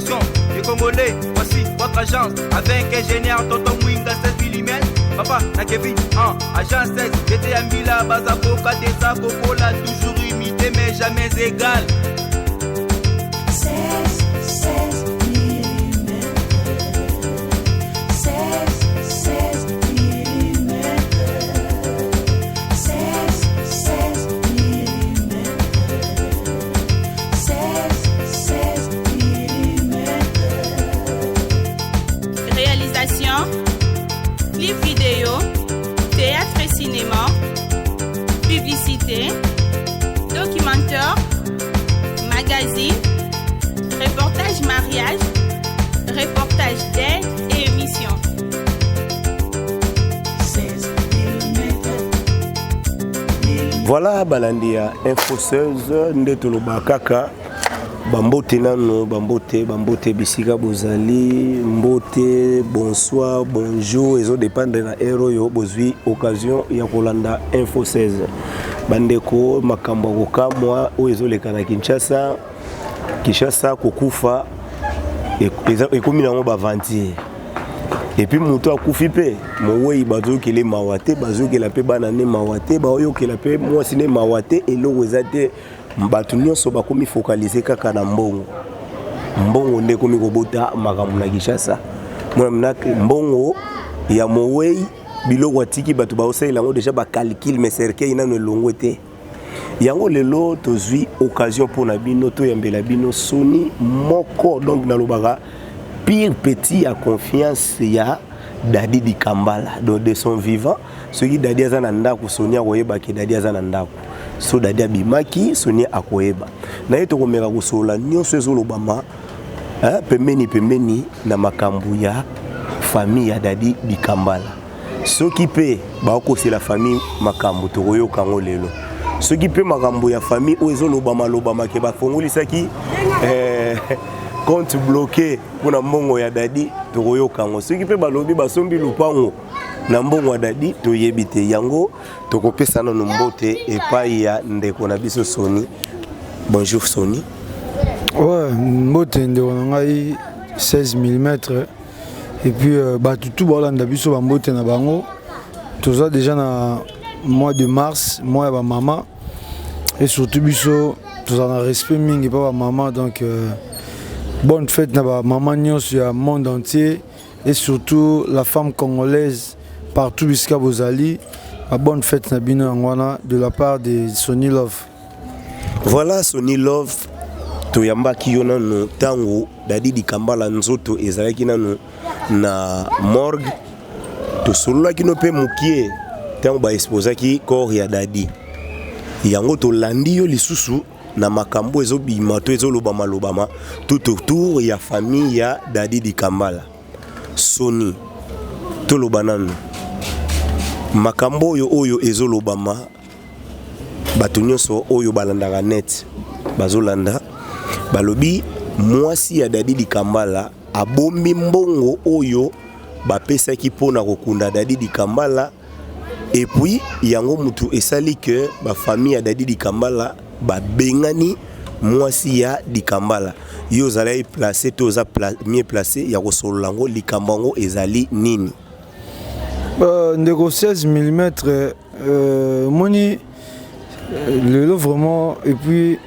Attention, les Congolais, voici votre agence. Avec ingénieur Tonton Mwinga 16 mm. Papa, na Kevin, agence 16. J'étais un Bila, Bazapoka, Tessa, Coca-Cola, toujours imité mais jamais égal. 16 mm. 16 mm. 16 mm. 16 mm. Réalisation, clip vidéo, théâtre et cinéma, publicité, documentaire, magazine, reportage mariage, reportage d'aide et émission. 16 mm. Voilà balandia info 16 ndetolo bakaka bambote nano bambote bisika bozali mbote bonsoir bonjour ezo dépendre na ero yo bozwi occasion ya kolanda info 16 bandeko makambo kokamwa o ezo lekana Kinshasa kokufa ekomi nango bavantier et puis muto akufi pe mowei bazokele mawate bazokela pe bana ne mawate baoyokela pe mwasi ne mawate eloko ezate bato nyonso bakomi focaliser kaka na mbongo nde komi kobota makambo na Kinshasa mwana mbongo ya mowei biloko atiki bato baosalela ngo déjà ba calcul mais cercueil nano elongo te yango lelo tozwi occasion pour na bino to yambela bino Sony moko donc na lobaka pire petit à confiance ya Dadi Di Kambala donc de son vivant ce qui Dadi azana ndako Sony akoyeba ke Dadi azana ndako so Dadi abimaki Sony akoyeba na yeto komeka kosola nyonso ezolobama pembeni na makambo ya famille ya Dadi Di Kambala soki pe bakosi la famille makambo tokoyoka ngo lelo soki pe makambo ya famille o ezolobama ke bafongolisaki compte bloqué pour na mbongo ya Dadi tokoyoka ngo soki pe balobi basombi lupango na mbongo ya Dadi toyebi te yango tokopesa nano mbote epai ya ndeko na biso Sony. Bonjour Sony. Ouais, mbote ndeko na ngai 16 mm et puis tout bolanda biso ba mbote na bango toza déjà na mois de mars mois ya maman et surtout biso toza na respect mingi pa ba maman donc bonne fête na ba maman nyonso ya monde entier et surtout la femme congolaise partout jusqu'à Bozali. Bonne fête na bino ngwana de la part de Sony Love. Voilà Sony Love toyambaki yo nano tango Dadi Di Kambala nzoto ezalaki nano na morgue tosololaki no pe mukie tango ba exposaki corps ya Dadi yango tolandi yo lisusu na makambo ezobima to ezolobama tout autour ya famille ya Dadi Di Kambala. Sony toloba nano makambo oyo ezolobama bato nyonso oyo balandaka net bazolanda balobi mwasi ya Dadi Di Kambala abombi mbongo oyo bapesaki pona kokunda Dadi Di Kambala et puis yango mutu esali que ba famille ya Dadi Di Kambala babengani mwasi ya Di Kambala yo zalai placé toza mieux placé ya kosolola ngo likambango ezali nini. Ndeko 16 mm moni lelo vraiment et puis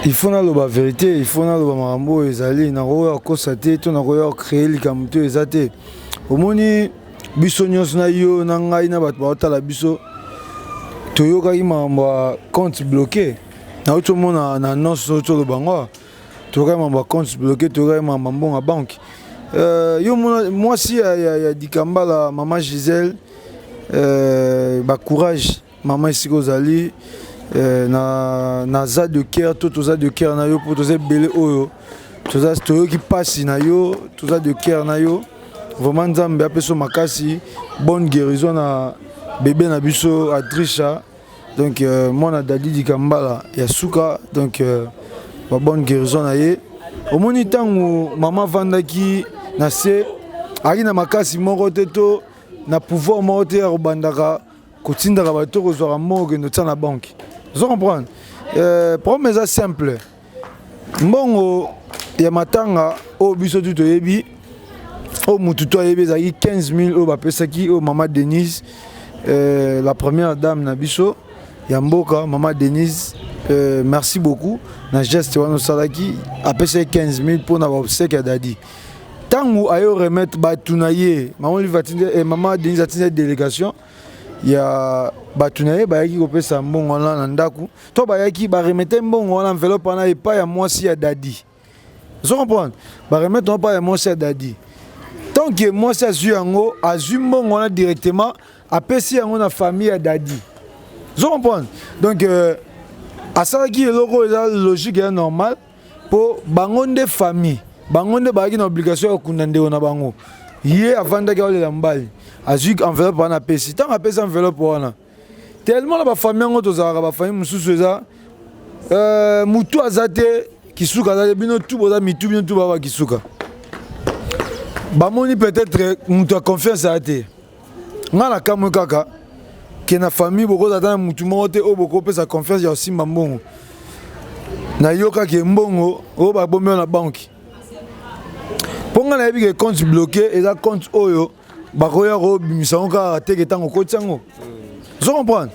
il faut na loba vérité, il faut na loba marambo ezali na ko kosate to na ko créer likambo to ezate omoni biso nyonso na yo na ngai na bato baotala biso toyokaki makambo compte bloqué na otomona na nyonso toloba ngo toyokaki makambo compte bloqué toyokaki makambo mbongo ya banque yo mwasi ya Di Kambala maman Gisèle ba courage maman esika ozali na za de cœur toza de cœur na yo po toza belé oyo toza toyoki pasi na yo toza de cœur na yo vraiment nzambe apeso makasi bonne guérison na bébé na biso Adrisha donc mwana Dadi Di Kambala ya suka donc ba bonne guérison na ye omoni tango maman vandaki na se ari na makasi moko te to na pouvoir moko te ya kobandaka kotindaka bato kozwaka moko kende tia na banke. Vous comprenez? Problème est simple. mbongo ya matanga o biso tu toyebi o mutu to yebi ezalaki 15 000 oyo bapesaki o mama Denise la première dame na biso ya mboka mama Denise merci beaucoup na geste wana osalaki apesaki 15 000 mpona baobsèque ya dadi ntango ayo remettre bato na ye mama Denise atinda délégation ya bato na ye bayaki kopesa mbongo wana na ndako to bayaki baremete mbongo wana enveloppe wana epai ya mwasi ya dadi ozo comprendre baremete wana epai ya mwasi ya dadi tant que mwasi azwi yango azwi mbongo wana directement apesi yango na famille ya dadi ozo comprendre donc asalaki eloko eza logique ya normal mpo bango nde famille bango nde bayaki na obligation ya kokunda ndeko na bango ye avandaki aolela mobali azwi enveloppe wana apesi ntango apesi enveloppe wana tellement na bafamille yango tozalaka bafamille mosusu eza mutu aza te kisuka aza te bino tu boza mitu bino tu baba kisuka bamoni peut-être mutu ya confiance aya te nga na kamwe kaka ke na famille bokoza ata na mutu moko te oyo bokopesa confiance ya kosimba mbongo nayokaki mbongo oyo babomi yo na banke mpo nga nayebi ke compte bloqué eza compte oyo bakoya kobimisa yango kaka teke ntango okoti yango ozo comprendre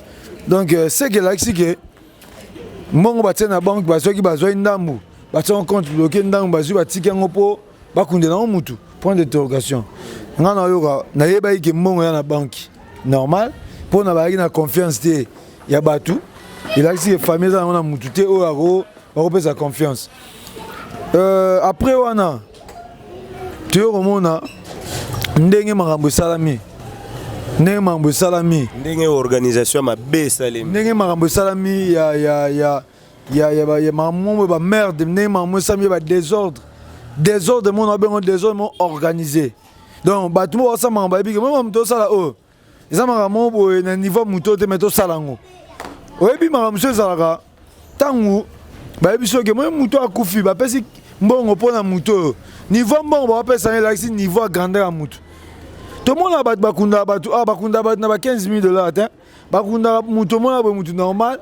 donc seke elakisi ke mbongo batie na banke bazwaki bazwai ndambu batie yango compte bloqué ndambu bazwi batiki yango mpo bakundela yango mutu point d'interrogation nga nayoka nayebaki ke mbongo ya na banke normal mpo na bayaki na confiance te ya bato elakisi ke famille eza nango na mutu te oyo bakopesa confiance après wana toyo komona ndenge makambo esalami ndenge organisation mabe esalemi ndenge makambo esalami ya makambo bamerde ndenge makambo esalami ya désordre mona babengo désordre mo organisé donc bato mo basala makambo bayebike mo moto osala oyo eza makambo boye na niveau moto te me tosala yango oyebi makambo mosusu ezalaka ntango bayebi soki mo moto akufi bapesi mbongo mpona moto oyo niveau mbongo bapesa ye elakisi niveau ya grandeur ya moto tomona bato bakundaka bato na ba 15 000 $ te bakundaka moto omona boye moto normal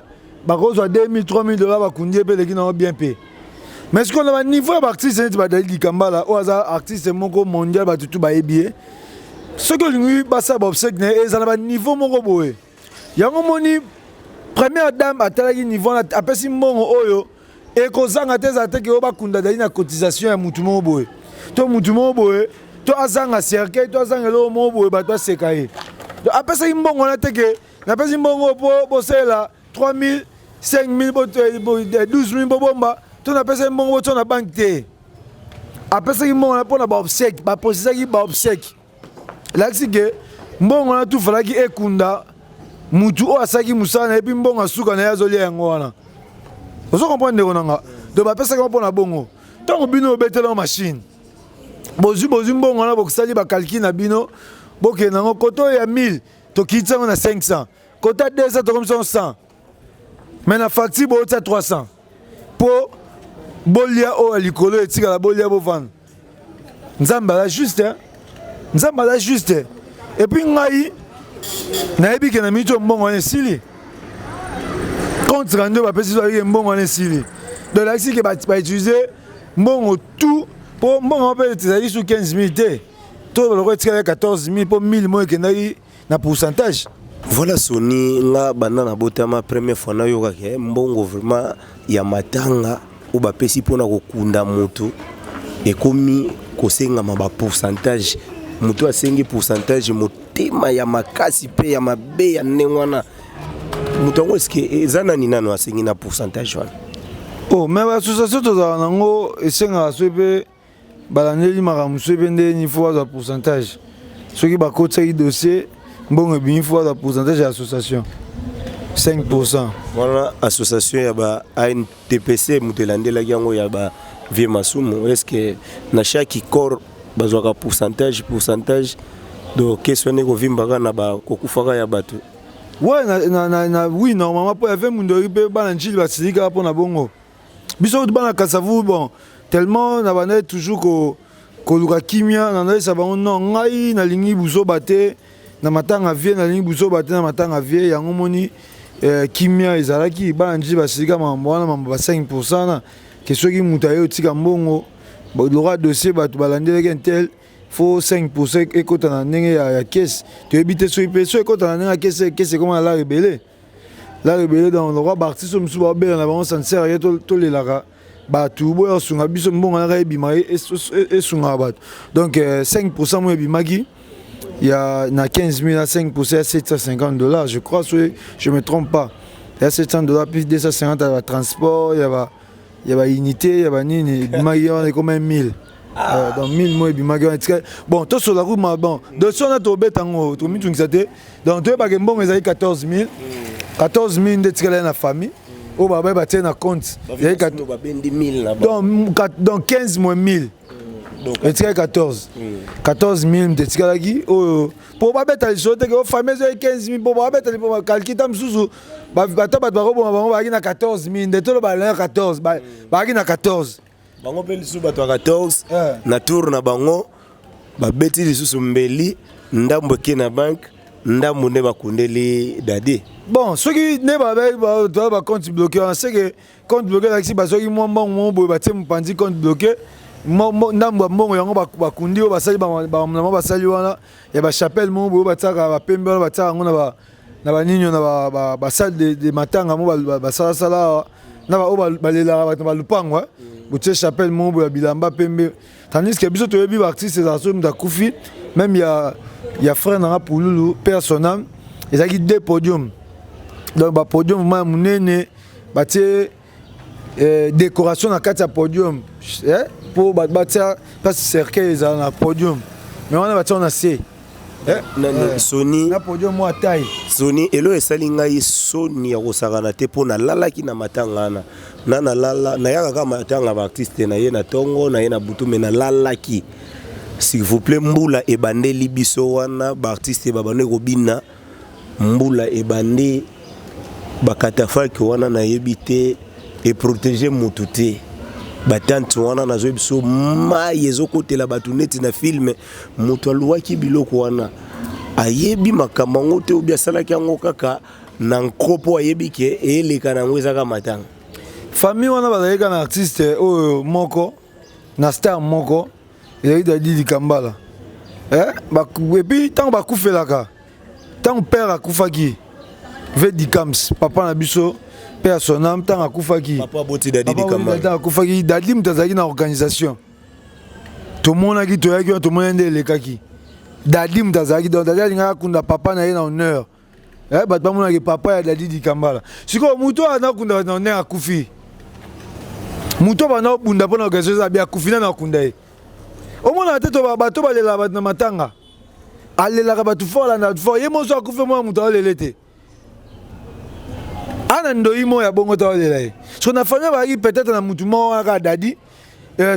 bakozwa 2 000 3 000 $ bakundi epe eleki nango bien pe mais sikoyo na baniveau ya baartiste neti badali likambala oyo aza artiste moko mondial bato tu bayebi ye soki olingi basala baobsèque na ye eza na baniveau moko boye yango moni première dame atalaki niveau wana apesi mbongo oyo ekozanga te ezala teke oyo bakunda dali na cotisation ya mutu moko boye to mutu moko boye to azanga cercueil to azanga eloko moko boye bato baseka ye apesaki mbongo wana teke napesi mbongo mpo bosalela 3 000 5 000 12 000 mpo bomba to napesaki mbongo bo to na banke te apesaki mbongo wana mpo na baobsèque baposisaki baobsèque elakisi ke mbongo wana tu falaki ekunda mutu oyo asalaki mosala na ye mpi mbongo asuka na ye azolia yango wana ozo comprendre ndeko nanga donc bapesaki mpo na bongo ntango bino obetelao machine bozwi mbongo wana bokosali bakalkile na bino bokende yango kote oyo ya 1000 tokiti yango na 500 kote ya 200 tokomisa yango 100 mais na facture boyotia 300 mpo bolia oyo ya likolo etikala bolia bovanda nzambe aza juste epuis ngai nayebi ke na mito mbongo wana esili contre nde bapesi soki mbongo wana esili donc lakisi ke bautilize mbongo tout mpo mbongo mpe ezali su 15 000 te to baloko etikala 14 000 mpo 1000 mo ekendaki na pourcentage. Voilà Sony nga banda na botama première fois nayokaki mbongo vraiment ya matanga oyo bapesi mpona kokunda moto ekomi kosengama ba pourcentage moto asengi pourcentage motema ya makasi mpe ya mabe ya ndenge wana moto yango eske eza nani nano asengi na pourcentage wana oh mais baasociation tozala nango esengaka so mpe balandeli makambo so mpe nde nifo bazwa pourcentage soki bakotisaki dossier mbongo ebimi fo bazwa pourcentage ya association 5%. Voilà association ya ba ANTPC moto elandelaki yango ya ba vie masumu eske na chaque corps bazwaka pourcentage donc question neko vimbaka na ba kokufaka ya bato ouais oui normalement pour faire mundo ripe bana njili basilika pour na bongo biso bana kasavu bon tellement na bana toujours ko luka kimia na ndesa bango non ngai na lingi buso bate na matanga vie na lingi buso bate na matanga vie yango moni kimia ezalaki bana njili basilika mambo wana mambo ba 5% na que soki muta yo tika mbongo lora dossier bato balandelaki intel faut 5% ekota na ndenge ya caisse toyebi te soki mpe so ekota na ndenge ya caisse ekoma la rebele dans le roi baartiste mosusu baobela na bango sancerre ye tolelaka bato boyo osunga biso mbongo naka ebima esungaka bato donc 5% mo ebimaki ya na 15 000 à 5% à 750 $, je crois, si je ne me trompe pas. Il y a 700 $, plus 250 à transport, il y a unité, il y a nini, il y a combien 1000. Donc 1000 mois, bon, tout sur la route, bon, de son à ton bête en haut, donc tu es pas bon, mais il y a 14 000. 14 000 de la famille. Oh, bah, bah, tiens, compte. Donc 15 moins 1000. Et tu as 14. 14 000 de Tikalagi. Pour pas mettre les choses, les familles ont 15 000. Pour pas mettre les calculs, sous. Bah, 14 000. De tout le balai 14. Bah, 14. Bango peli sous bato 14. Na tour na bango. Ba beti les sous mbeli. Ndambo ke na banque. Ndambo ne bakundeli dadi. Bon, ceux qui ne ba compte bloqué, on sait que compte bloqué là, si bah ceux qui moi bon bah tiens pandi compte bloqué. Ndambo mbongo yango bakundi o basali ba basali wana ya ba chapelle mo bo bataka ba pembe ba bataka ngona na ba ninyo na ba salle de matanga mo ba sala na ba o balela ba lupango botie chapelle mo bo ya bilamba pembe tandis que biso toyebi ba artiste za so mda kufi même ya frère na Pululu personnel ezaki deux podiums donc ba podium ma munene batie décoration na kati ya podium pour bâtir parce que cercueil dans le podium mais on a bâti on a C Sony na podium moi taille Sony elo esalinga yi Sony ya kosakana te pona lala ki na matanga na lala na yaka kama matanga ba artiste na ye na tongo na ye na butu me na lala ki s'il vous plaît mbula ebandeli biso wana ba artiste ba bane ko bina mbula ebande ba katafalki wana na yebite et protéger mututé batante wana nazo biso mai ezokotela batu neti na film moto alwaki biloko wana ayebi makamango te obia salaki yango kaka na nkopo ayebi ke eleka na ngweza ka matanga famille wana bazalika na artiste oyo moko na star moko ezali Dadi Kambala et puis tant bakufelaka tant père akufaki ve dikams papa na biso père son âme tant akufaki papa boti Dadi Kambala akufaki Dadi mutazaki na organisation tout le monde qui toyaki tout le monde elekaki Dadi mutazaki donc Dadi alinga kunda papa na ye na honneur bat ba mona ke papa ya Dadi Kambala siko muto ana kunda na honneur akufi muto bana bunda pona organisation za bia kufi na kunda ye au moins tête bato balela bat na matanga alela ka batu fort la na fort ye mozo akufi mo muto lelete ana ndoimo ya bongo ta olela so na famille ba ki peut-être na mutu mo aka Dadi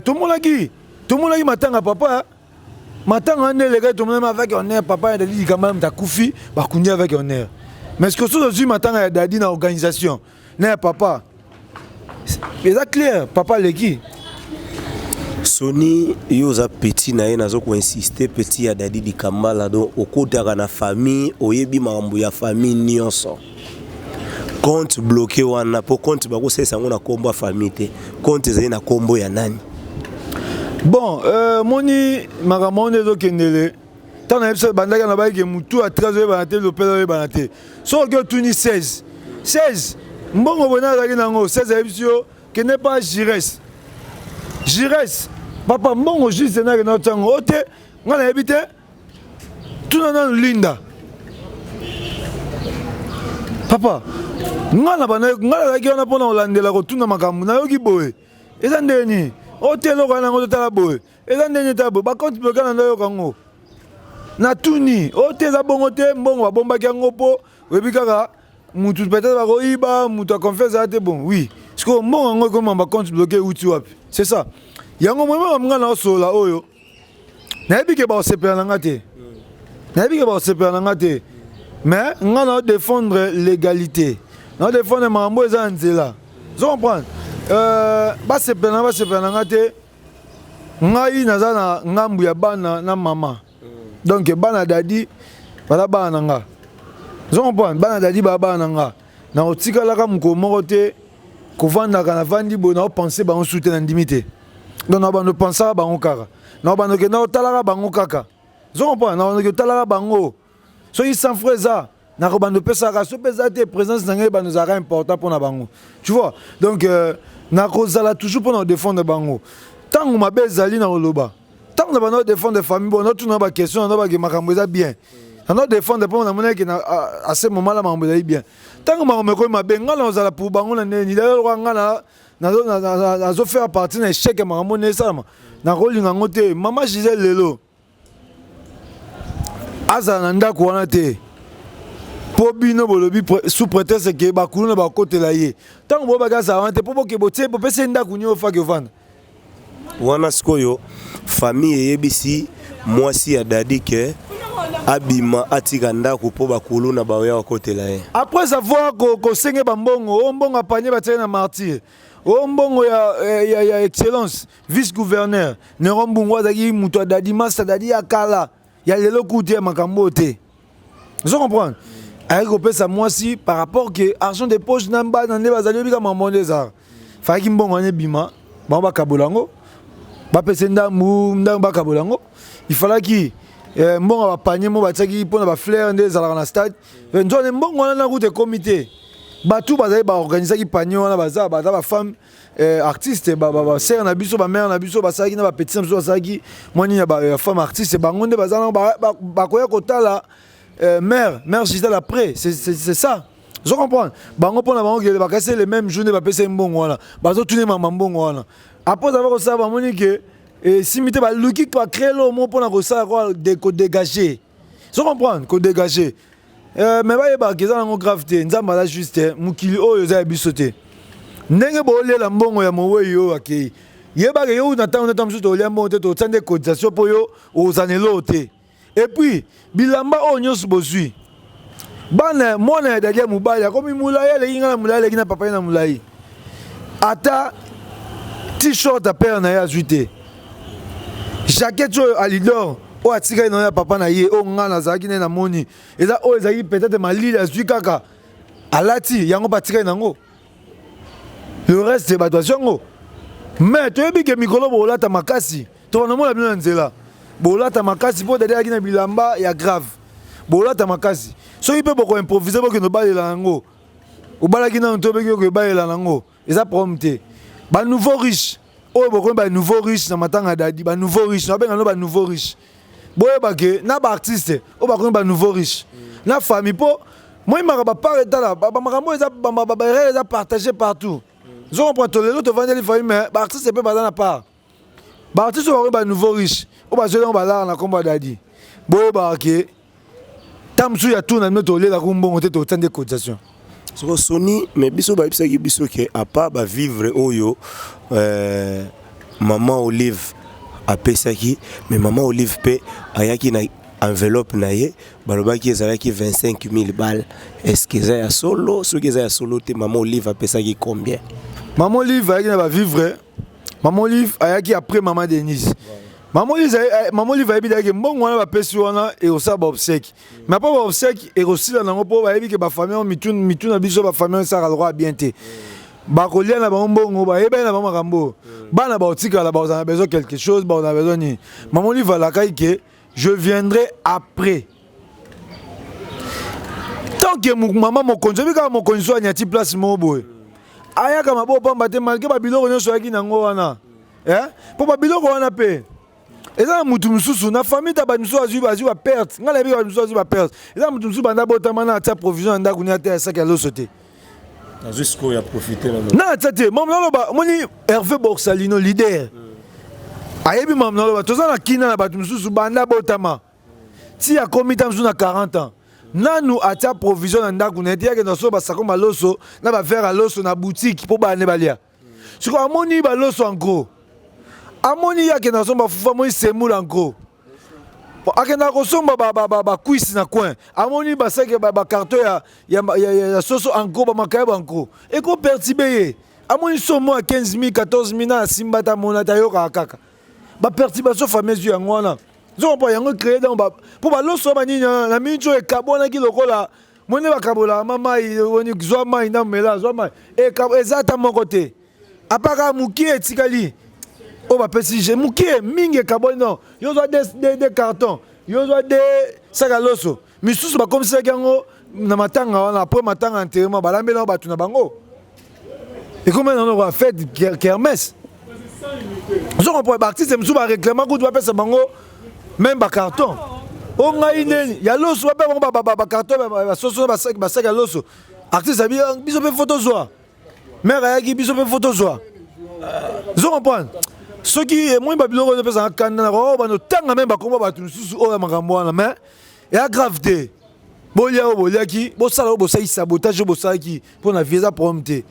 tout le monde qui matanga papa matanga ndele ka tout le monde avec honneur papa ya Dadi Kambala mta kufi ba kunya avec honneur mais ce que so zo matanga ya Dadi na organisation na papa c'est clair papa leki Sony yoza petit na ye nazo ko insister petit ya Dadi Kambala donc okotaka na famille oyebi makambo ya famille nyonso compte bloqué wana po compte bako sesa ngona kombo famille te compte ezali na kombo ya nani bon moni makambo ndezo kendele tant na episode bandaka na baike mutu a 13 banate lopela banate so que tuni 16 mbongo bona zaki nango 16 episode que n'est pas Jires papa mbongo juste na na tango ote ngana ebite tuna na linda papa ngana bana ngala zaki ona pona olandela ko tuna makambo na yoki boye eza ndeni ote loko na ngo tala boye eza ndeni tabo ba compte bloqué na yo kango na tuni ote za bongo te mbongo ba bomba kango po webi kaka mutu peut-être ba ko iba mutu a confiance ate bon oui parce que mbongo ngo ko ba compte bloqué uti wapi c'est ça yango mwema ngana osola oyo na ebike ba osepela na ngate mais ngana défendre l'égalité na défendre mambo eza nzela vous comprenez ba sepela na ngate ngai naza na ngambu ya bana na mama donc bana Dadi bala bana nga vous comprenez bana Dadi baba na nga na otikalaka moko moko te kovanda kana vandi bona penser ba on soutien na ndimité donc na bando penser ba on kaka na bando ke na talaka bango kaka zo comprend na bando ke talaka bango so ils sans freza na bando pesa ka so pesa te présence na ngai bando zara important pour na bango tu vois donc na kozala toujours pour nous défendre bango tant on m'a bezali na loba tant on va défendre famille bon notre na ba question na ba ke makambo za bien na défendre pour na monnaie que à ce moment là makambo za bien tant on m'a ko ma benga na ozala pour bango na ni d'ailleurs ngana na zo faire partie na échec makambo ne sama na rolinga ngote mama Gisèle lelo aza na ndako wana te po bino bolobi sous prétexte que bakulu na bakote la ye tant bo bagaza wana te po boke botie po pese ndako nyo fa ke vanda wana sikoyo famille yebisi mwasi ya dadi ke abima atika ndako po bakulu na baoya bakote la ye après avoir ko senge bambongo mbongo apanye batie na martyr mbongo ya excellence vice-gouverneur Nerombungu azaki muto dadi master dadi akala ya lelo kuti makambo te vous comprenez avec opesa mwasi par rapport que argent de poche namba na ne bazali bika mamonde za faki mbongo ne bima ba bakabolango ba pese ndambu bakabolango il fallait ki mbongo ba panier mo bataki pona ba fleur nde za na stade nzone mbongo na route comité batou bazali ba organiser ki panier wana baza ba femme artiste ba sœur na biso ba mère na biso basaki na ba petit na biso basaki mwani ya ba femme artiste bangonde bazana ba koya kotala mère Gisèle après c'est ça je comprends bango pona bango ke ba casser les mêmes journées ba pese mbongo wana bazo tourner mama mbongo wana après avoir ko ça ba moni que simité ba luki ko créer le mot pona ko ça ko dégager je comprends ko dégager mais ba yeba ke za ngo grave te nzamba la juste mukili oyo za bisote ndenge bolela mbongo ya mowe yo akei yeba ke yo na tamsu to lembo te to tsande cotisation po yo ozanelo te et puis bilamba onyo subozui bana mona ya dadia mubaya komi mulaya le inga mulaya le kina papa na mulai ata t-shirt a père na ya zuite jacket alidor o atika na ya papa na ye o ngana zaki na moni eza o ezaki peut-être malili azui kaka alati yango patika nango le reste c'est batwasongo mais tu ebi ke mikolo bolata makasi to na mona bino nzela bolata makasi po dade akina bilamba ya grave bolata makasi so ipe boko improviser boko no balela nango obalaki na nto beki ko balela nango eza prompté ba nouveau riche o boko ba nouveau riche na matanga dadi ba nouveau riche na benga no ba nouveau riche boye bake na ba artiste o ba ko ba nouveau riche na famille po moi maka ba pareta la ba makambo eza ba eza partager partout je comprends tout les autres vendent les familles mais ba artiste peut pas dans la part ba artiste o ba nouveau riche o ba jeli on ba la na komba dadi boye bake tamsu ya tout na notre lela kumbongo te to tande cotisation soko soni mais biso ba bisaki biso ke apa ba vivre oyo maman Olive a pesaki mais maman Olive pe ayaki na enveloppe na ye balobaki ezalaki 25 000 balles est-ce que ça ya solo ce que ça ya solo te maman Olive a pesaki combien maman Olive ayaki na ba vivre maman Olive ayaki après maman Denise maman Olive ayebi daki mbongo wana bapesi wana ekosala baobsèque mais pas baobsèque ekosila nango mpo bayebi ke bafamille mitu na biso bafamille esaka lokwa bien te bakolia na bango mbongo bayebani na bango makambo bana baotikala bazala besoin quelque chose bazala besoin nini maman Olive alakaki ke je viendrai après tant que maman mokonzi oyebi kaka mokonzi so anyati place moko boye ayaka mabo pamba te malgré babiloko nyonso ayaki nango wana mpo babiloko wana mpe eza na mutu mususu na famille ta bato mususu azwi ba perte nga nayebi bato mususu azwi ba perte eza na mutu mususu banda botama na atia provision na ndako ni ata esaki ya loso te azwi sikoyo ya profite na atia te mama naloba omoni Hervé Borsalino leader ayebi mama naloba toza na kina na bato mususu banda botama ti akomi ta mususu na 40 ans nanu atia provision na ndako na ete yake na so basako maloso na bavere ya loso na boutique mpo bane balia siko amoni baloso en gros amoni yake na somba fufa moi semula encore akenda ko somba ba cuisse na coin amoni ba seke ba carton ya soso encore ba makaye banko e ko perturber amoni somo à 15 000 14 000 na simba ta monata yoka kaka ba perturbation fameuse yango wana zo pa yango créer dans ba pour ba loso ba nini na mincho e kabona ki lokola mone bakabola mama woni zwa mai na mela zwa mai e ezata mon côté apaka mukie etikali o ba pesi je mukie mingi kaboni non yo zwa des cartons yo zwa des sagaloso misusu ba comme ça yango na matanga wana après matanga enterrement balambela batu na bango et comment on va faire kermesse zo on peut artiste msusu ba réclamer ko doit pesa bango même ba carton o ngai neni ya loso ba bango ba carton ba soso ba sac loso artiste abi biso pe photo zwa mère ayaki biso pe photo zwa zo comprendre ce qui moi ba biloko de pesa kanda na ko ba no tanga même ba komba ba tususu o ya makambo wana mais ya gravité bolia ki bosala bosai sabotage bosala ki pour na visa prompte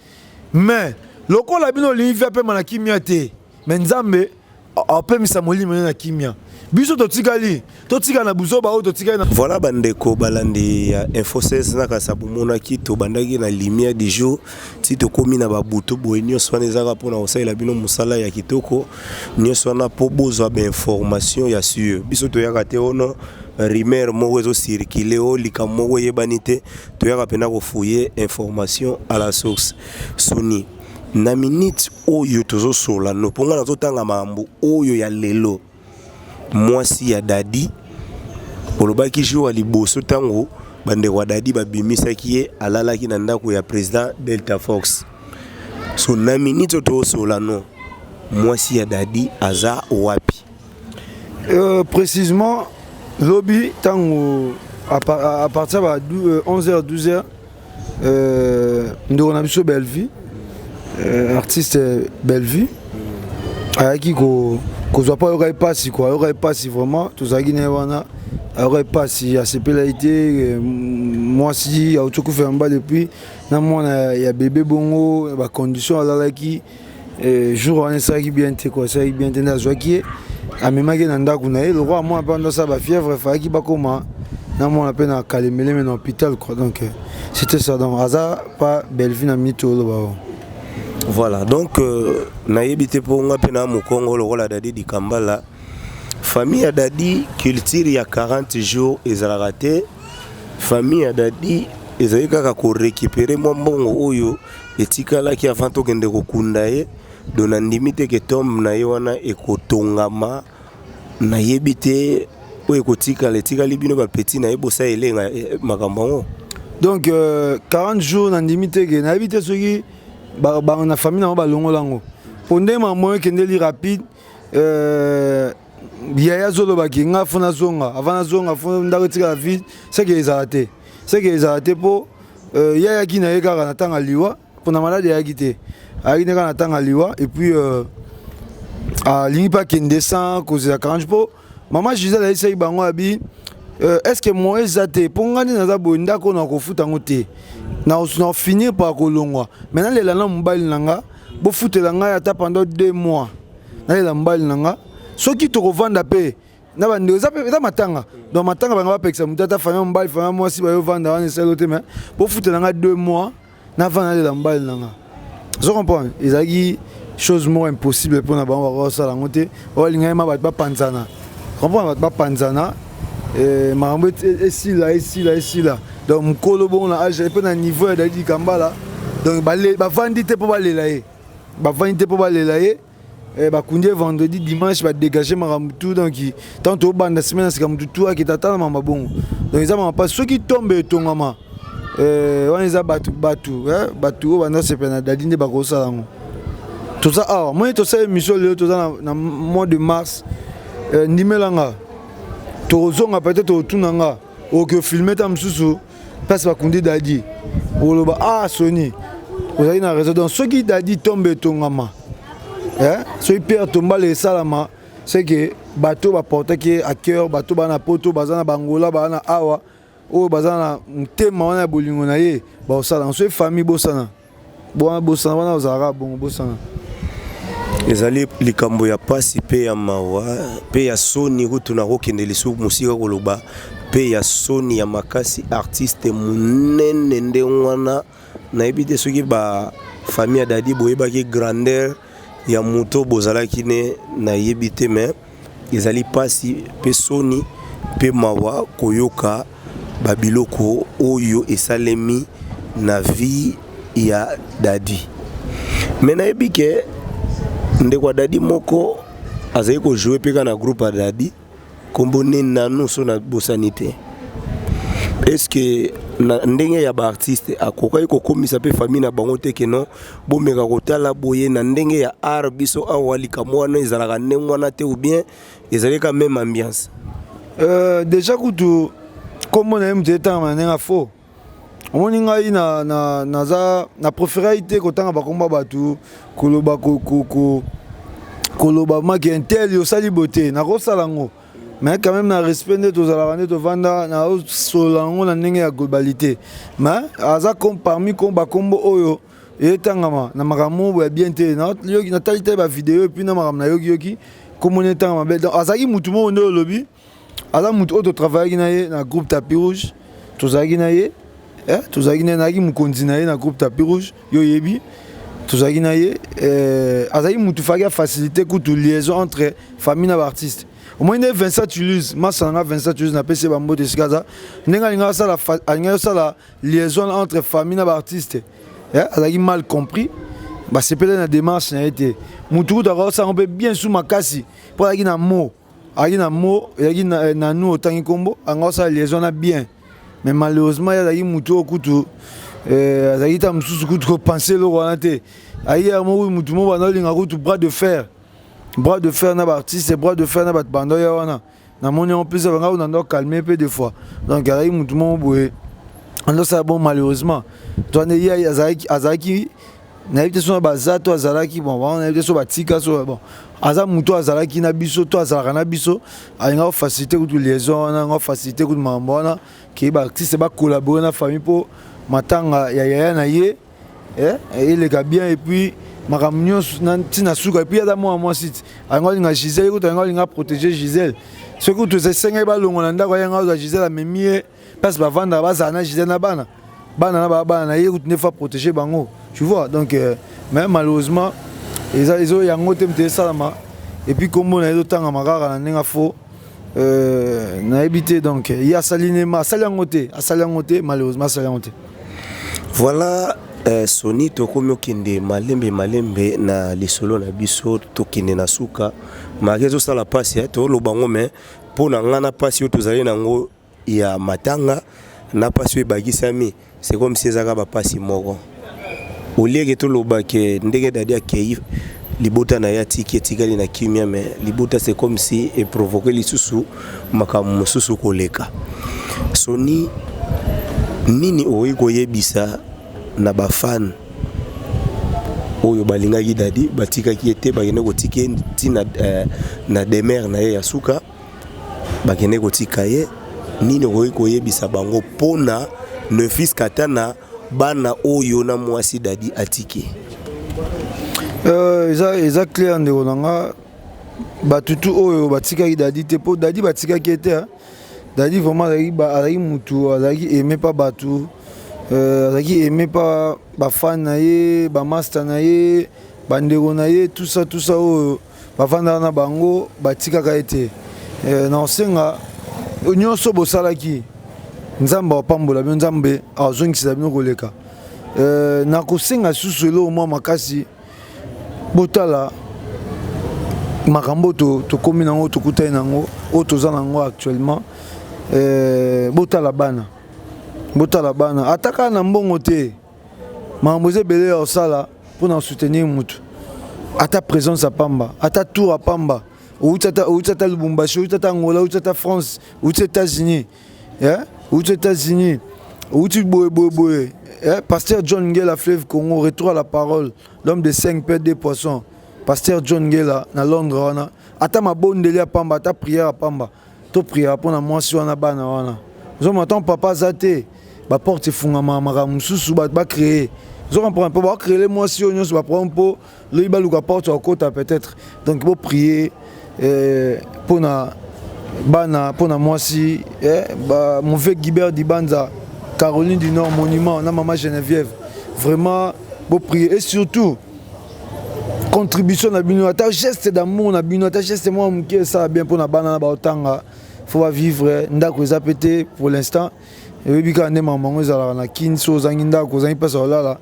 mais lokola bino livre pe mana kimia te mais nzambe ape misa molimo na kimia biso totikali totika na buzo ba o totika na voilà bandeko balandi ya info 16 na kasabu mona ki to bandaki na lumière du jour ti to komi na babuto boenio swana ezaka pona osaila bino musala ya kitoko nyo swana po bozwa ba information ya sûr biso to yaka te ono rumeur moko ezo circuler o likambo moko yebani te to yaka pena ko fouiller information à la source soni na minute oyo tozo sola no ponga na totanga mambo oyo ya lelo mwasi ya dadi olobaki jour aliboso tango bande wa dadi babimisaki ye alalaki na ndako ya président Delta Fox so na minute to sola no mwasi ya dadi aza wapi précisément lobby tango à partir de 11h 12h on a biso Bellevue artiste Bellevue ayaki ko kozwa pa yokai pasi quoi yokai pasi vraiment tozaki na wana yokai pasi asepela ite moi si autoku fait en bas depuis na mona ya bébé bongo ba condition alalaki jour on est bien te quoi ça bien te na zwaki amemaki na ndako na ye le roi moi pendant ça ba fièvre faki ba koma na mona pe na kalemele mais na hôpital quoi donc c'était ça donc hasard pas Bellevue na mito lo ba. Voilà, donc naïbité pour nga pena mu Congo le rôle dadi di Kambala famille a dadi culture ya 40 jours ezala raté famille a dadi ezali kaka ko récupérer mo mbongo oyo etikala ki avant to kende ko kundaye dona ndimite ke tombe na yona ekotongama na yebite o ekotika letika libino ba petit na yebosa elenga makambo donc 40 jours na ndimite ke na yebite soki na famille na balongo lango ponde maman kendeli rapide yaya zolo bakinga fona zonga avant zonga fona ndako tika la ville c'est que les arrêtés pour yaya ki na yeka na tanga liwa pona malade ya kité ari na na tanga liwa et puis a ligne pas kende sans cause ya 40 pour maman Gisèle a essayé bango abi est-ce que moi ezate pongani na za bonda ko na ko futa ngote na finir par kolongwa maintenant les lana mobile nanga bo futela nga ata pendant 2 mois na les mobile nanga soki to revendre pe na ba ndeza pe matanga donc matanga ba nga pekisa mutata famille mobile famille moi si ba yo vendre wana c'est l'autre mais bo futela nga 2 mois na vendre les mobile nanga je comprends ezaki chose more impossible pour na ba wa sala ngote o linga ma ba panzana comprends ba panzana marambo ici là donc mukolo bon na âge pe na niveau dadi Kambala donc ba vandi te pour balela ye ba vandi te pour balela ye ba kundie vendredi dimanche ba dégager marambo tout donc tantôt banda semaine c'est comme tout qui t'attend mama bon donc ils ont pas ceux qui tombent tongama on les a batu banda c'est pena dadi ne ba ko sala ngo tout ça ah moi tout ça émission le tout ça na mois de mars ndimelanga tozonga peut-être otunanga o que filmer tam susu passe ba kundi dadi oloba ah Sony vous avez une raison donc ceux qui dadi tombe tongama ceux père tomba les salama c'est que bateau va porter qui à cœur bateau bana poto bazana bangola bana awa o bazana ntema wana bolingo na ye ba osala ceux famille bosana wana ozara bon bosana ezali likambo ya pasi pe ya mawa pe ya soni kutuna kokende lisu musika koloba pe ya soni ya makasi artiste munene nde wana na ebite soki ba famille dadi boyeba ki grandeur ya moto bozalaki ne na yebite mais ezali pasi pe soni pe mawa koyoka babiloko oyo esalemi na vie ya Dadi. Mais nayebi ke ndeko Dadi moko azali ko jouer peka na groupe ya Dadi kombo nanu so na bosanité. Est-ce que ndenge ya ba artiste akokai ko komisa pe famille na bango te ke non bomeka kotala boye na ndenge ya art biso awalika mwana ezalaka ndenge mwana te ou bien ezalika même ambiance? Déjà kutu comme na mteta manenga fo omoni ngai na préféré ite kotanga bakomba batu koloba koloba maki intel yo sali beauté na kosalango. Mais quand même, na respect de tous les de vanda na solango na ndenge ya globalité. Mais aza comme parmi comba combo oyo etangama na makambo ya bien te na yoki na talite ba vidéo et puis na makambo na yoki comme on etangama be azaki mutu mo ndo lobby aza mutu auto travailler na ye na groupe Tapis Rouge tozaki na ye tozaki na ki mukonzi na ye na groupe Tapis Rouge yo yebi tozaki na ye azaki mutu faki faciliter kutu liaison entre famille na artiste. Au moins, Vincent Toulouse, Massanga Vincent Toulouse n'a pas essayé de faire des choses. Il y a la liaison entre famille et artistes. Elle a mal compris. C'est peut-être une démarche. Moutou d'abord, ça on peut bien sous ma casse. Pour aller dans mot, aller dans mot, aller dans nous autant que combo, on a liaison bien. Mais malheureusement, il y a des moutou au couteau. Il y a des moutou qui pensent le roi. Il y a des moutou qui ont bras de fer. Bras de fer na artiste, bras de fer na bando ya wana. Na moni en plus on a calmé peu de fois. Donc il y a tout le monde boue. On ça bon malheureusement. Toi ne y a Azaki na été sur bazato Azalaki bon on a été sur batika so bon. Aza muto Azalaki na biso to Azalaka na biso. A facilité toute liaison, on a facilité toute mambona qui ba artiste ba collaborer na famille pour matanga ya na ye. Et les gars bien et puis makamnyo na suka et puis ya moi site angoli nga Gisèle ko angoli nga protéger Gisèle ce que tu sais senga ba longo na ndako ya nga Gisèle a memie parce ba vanda ba zana Gisèle na bana na ye ko ne fa protéger bango tu vois donc mais malheureusement ils ont yango temte salama et puis comme on a eu tanga makara na ndinga fo na habité donc il y a salinema salangote malheureusement salangote. Voilà. Soni tokomi okende malembe na lisolo na biso tokende na suka makezo sala pasi to lobango mais pona ngana pasi yo tozali nango ya matanga na pasi ebagisami c'est comme si ezaka ba pasi moko olieke to lobake ndenge Dadi akei libota na ya tikali na kimia mais libota c'est comme si et provoquer lisusu makamu susu koleka. Soni nini oyi koyebisa na ba fan oyo balingaki Dadi batikaki ete bakende kotike tina na demer na ye ya suka bakende kotika ye nini oyi koyebisa bango pona ne fils katana bana oyo na mwasi Dadi atiki? Eza clair ndeko nanga batutu oyo batikaki Dadi te po Dadi batikaki ete Dadi vraiment azaki mutu azaki aimé pas batu azaki aimé pas ba fan na ye ba master na ye bandeko na ye tout ça oyo bavanda na bango batikaka ete na osenga nyonso bosalaki nzambe apambola bino nzambe azongisa bino koleka na kosenga susu elo mwa makasi botala makambo tokomi nango tokutani nango oyo toza nango actuellement botala bana ataka na mbongo te makambo ezebele ya osala mpona soutenir mutu ata présence à pamba ata tour à pamba outata Lubumbashi outata Angola outata France outata États-Unis outi boye pasteur John Ngela Fleuve Congo retour à la parole l'homme de 5 paires de poissons pasteur John Ngela na Londres wana ata mabondeli ya pamba ata prière à pamba to prière mpona mwasi wana bana wana ozomata papa zate ba porte fungama makamu susu ba créer zo comprendre pas ba créer moi si on se va prendre pour le baluka porte au côté peut-être donc faut prier pour na bana pour na moi si ba mon vieux Guibert Dibanza Caroline du Nord monument na maman Geneviève vraiment faut prier et surtout contribution na bino ata geste d'amour na bino ata geste moi qui ça bien pour na bana na ba otanga faut vivre ndako ezapete pour l'instant eyebi kaka nde mamango ezalaka na kini so ozangi ndako ozangi mpasi olala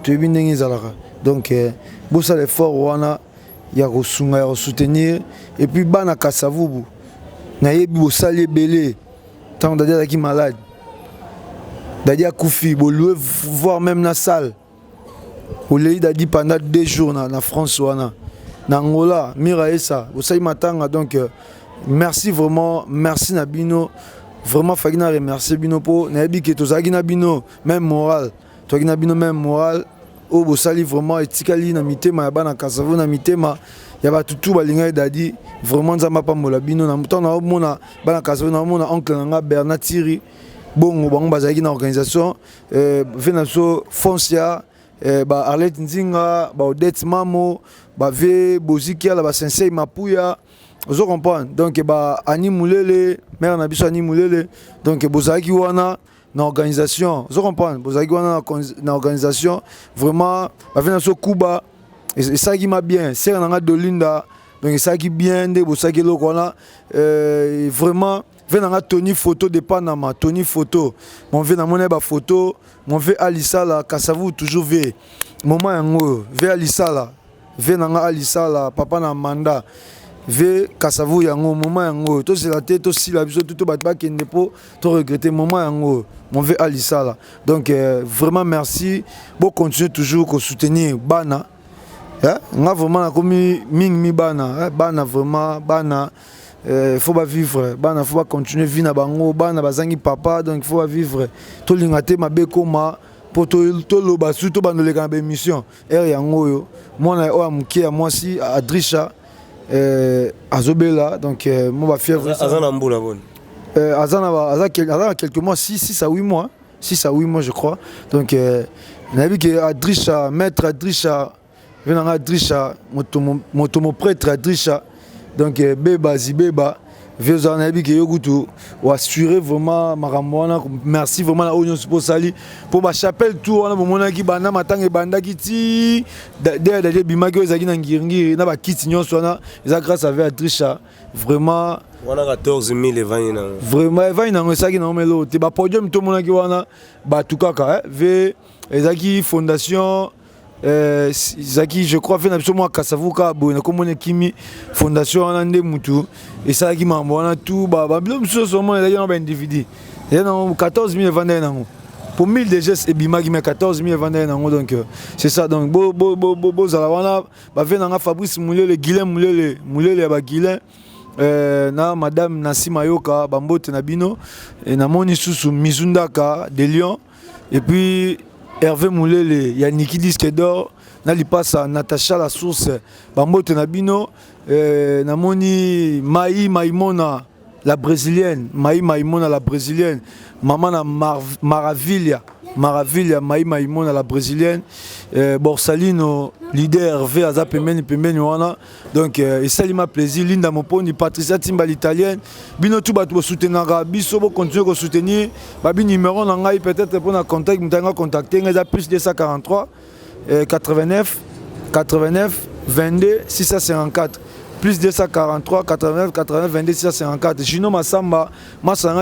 toyebi ndenge ezalaka donc bosala effort wana ya kosunga ya kosoutenir et puis bana Kasavubu nayebi bosali ebele ntango dadi azalaki malade dadi akufi bolue voir même na salle olei dadi pendant 2 jours na France wana na Angola mira esa bosali matanga donc merci vraiment merci na bino vraiment faki na remercier bino po nayebi ke tozalaki na bino même moral tozalaki na bino même moral o bosali vraiment etikali na mitema ya bana Kasavubu na mitema ya bato tu balingai dadi vraiment nzamba pambola bino na muto na omona bana Kasavubu na omona oncle nanga Bernard Thierry bongo bango bazalaki na organisation vena so Foncia ba Arlette Nzinga ba Odette Mamo ba ve Bozikia la ba Sensei Mapuya ozo comprendre donc ba Ani Moulele mère na biso Ani Moulele donc bozalaki wana na organisation ozo comprendre bozalaki wana na organisation vraiment ba vena so Kuba et ça qui m'a bien c'est nanga Dolinda donc ça qui bien de bosaki loko wana vraiment venanga Tony photo de Panama Tony photo mon ve na mona ba photo mon ve Alissa la Kasavubu toujours ve moment yango ve Alissa la ve nanga Alissa la papa na manda ve Kasavubu yango moment yango to c'est la tête aussi la biso tout ba kende po to regretter moment yango mon ve Alissa la donc vraiment merci bon continuer toujours ko soutenir bana nga vraiment na komi mi bana bana vraiment bana faut pas vivre bana faut pas continuer vie na bango bana bazangi papa donc faut pas vivre to lingate mabe koma pour to loba surtout bandoleka na émission yango yo mona o amuke moi si Adrisha azobela donc moi ba fier azana mbula bon azana quelques mois 6 à 8 mois 6 à 8 mois je crois donc na vu que Adrisha maître Adrisha venanga Adrisha moto prêtre Adrisha donc beba zibeba vezana nabi ke yokutu ou assurer vraiment maramwana merci vraiment la union pour sali pour ba chapelle tout wana bomona ki banda matanga banda kiti de bimaki ezaki na ngiringi na ba kiti nyonso wana eza grâce à Adrisha vraiment wana 14000 evani na vraiment evani na ngosaki na omelo te ba podium to mona ki wana ba tukaka ve ezaki fondation Zaki je crois fait absolument Kasavubu ka bo na komone kimi fondation anande mutu et ça qui m'a bona tout ba bilom so seulement il y a un individu il y a 14000 vendeurs nango pour 1000 de gestes et bimaki mais 14000 vendeurs nango donc c'est ça donc bo za wana ba venanga Fabrice Moulele Guilin Moulele ba Guilin na madame Nassima Yoka bambote na bino et na moni susu Mizundaka de Lyon et puis Hervé Moulele, Yannick Disque d'or, Nali passe à Natacha la source, Bambote Nabino, Namoni Maïmona la brésilienne, Maïmona la brésilienne, Maman Maravilha, Maïmona la brésilienne, Borsalino, leader Hervé Aza Pemeni wana, donc et ça m'a plaisir, Linda Moponi, Patricia Timba l'italienne, bino tout bat soutenir, biso bo continuer à soutenir, babi numéro nangai peut-être pour na contact, m'tanga contacter, ngaza plus 243 89 22 654. Plus 243 89 22 654. Gino Massamba,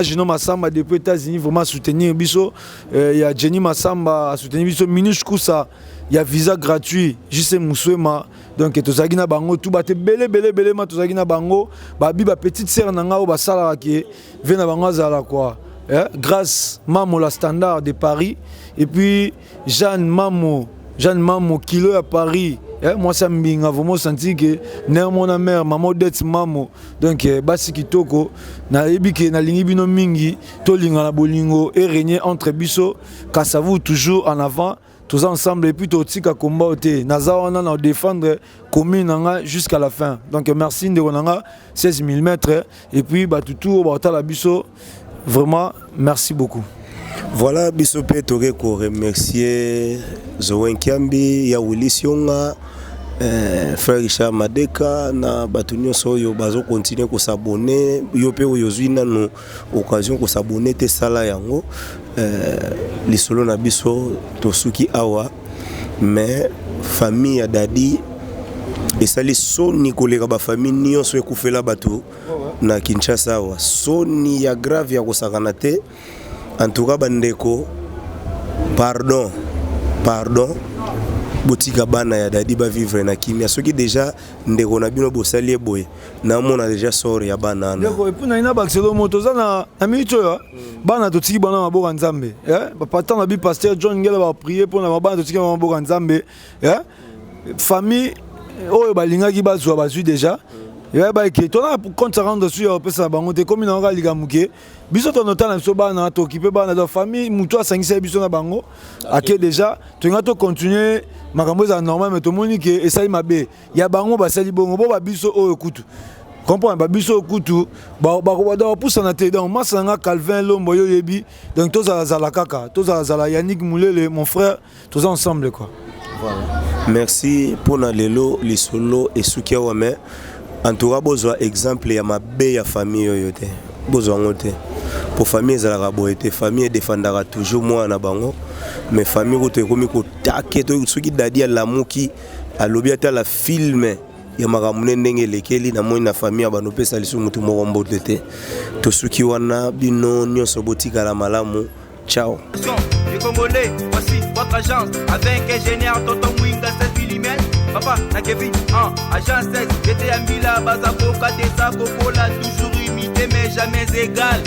Gino Massamba depuis États-Unis vraiment soutenir biso. Il y a Jenny Massamba à soutenir biso. Minouche Koussa, il y a visa gratuit. Juste Moussouema. Donc tozagina bango tout batte belé ma tozagina bango. Babi ba petite sœur nanga o ba sala ki vena bango zala quoi. Grâce Mamo la standard de Paris et puis Jeanne Mamo kilo à Paris. Moi ça m'binga vraiment senti que mon mère maman Odette Mamo donc basi kitoko na ebike na lingi bino mingi to linga na bolingo et régner entre biso Kasavubu toujours en avant tous ensemble et puis to tika combat te naza wana na défendre commune nanga jusqu'à la fin donc merci de nanga 16 000 mètres et puis ba tout ba tala biso vraiment merci beaucoup. Voilà biso pe toke ko remercier Zowen Kiambi ya Willisionga frère Richard Madeka na batunyo soyo bazo continuer ko s'abonner yo pe oyozwi nano occasion ko s'abonner te sala yango lisolo na biso tosuki awa mais famille ya dadi esali soni koleka ba famille nyonso ekufela bato na Kinshasa awa soni ya grave ya kosakana te En tout cas, bandeko, pardon. Botika bana ya dadi ba vivre na kimia. Ce qui déjà ndeko na bino bosali boy. Na mona déjà sort ya banana. Ndeko et puis na ina baxelo motoza na minito ya. Bana totiki bana maboka nzambe. Papa na bi pasteur John Ngela ba prier pour na bana totiki maboka nzambe. Famille oyo balingaki bazwa bazwi déjà. Ba ke tona compte rendre sur ya pesa bango te comme na nga ligamuke. Biso to notana biso bana to occupé bana de famille muto asangisa biso na bango. Ake déjà to nga to continuer makambo za normal mais to moni ke esali mabe. Ya bango basali bongo bo ba biso oyo kutu. Comprends ba biso kutu ba da poussa na te donc masanga Calvin Lombo yo yebi donc to za la kaka to za Yannick Moulele mon frère tous ensemble quoi. Voilà. Merci pour na lelo lisolo et sukia wame. En tout cas, besoin exemple ya mabe ya famille yote. Besoin ngote. Pour famille ezalaka boyete, famille défendra toujours moi na bango. Mais famille kote komi ko taketo soki dadi alamuki alobi ata la film ya makamune ndenge lekeli na moi na famille abano pesa lisu mutu moko mbote te. To soki wana bino nyonso botika la malamu. Ciao. Les Congolais, voici votre agence avec ingénieur Tonton Mwinga 7 mm. Papa, na Kevin, agence 16, j'étais Mbila, Bazapo, Katesa, Kokola, toujours imité mais jamais égal.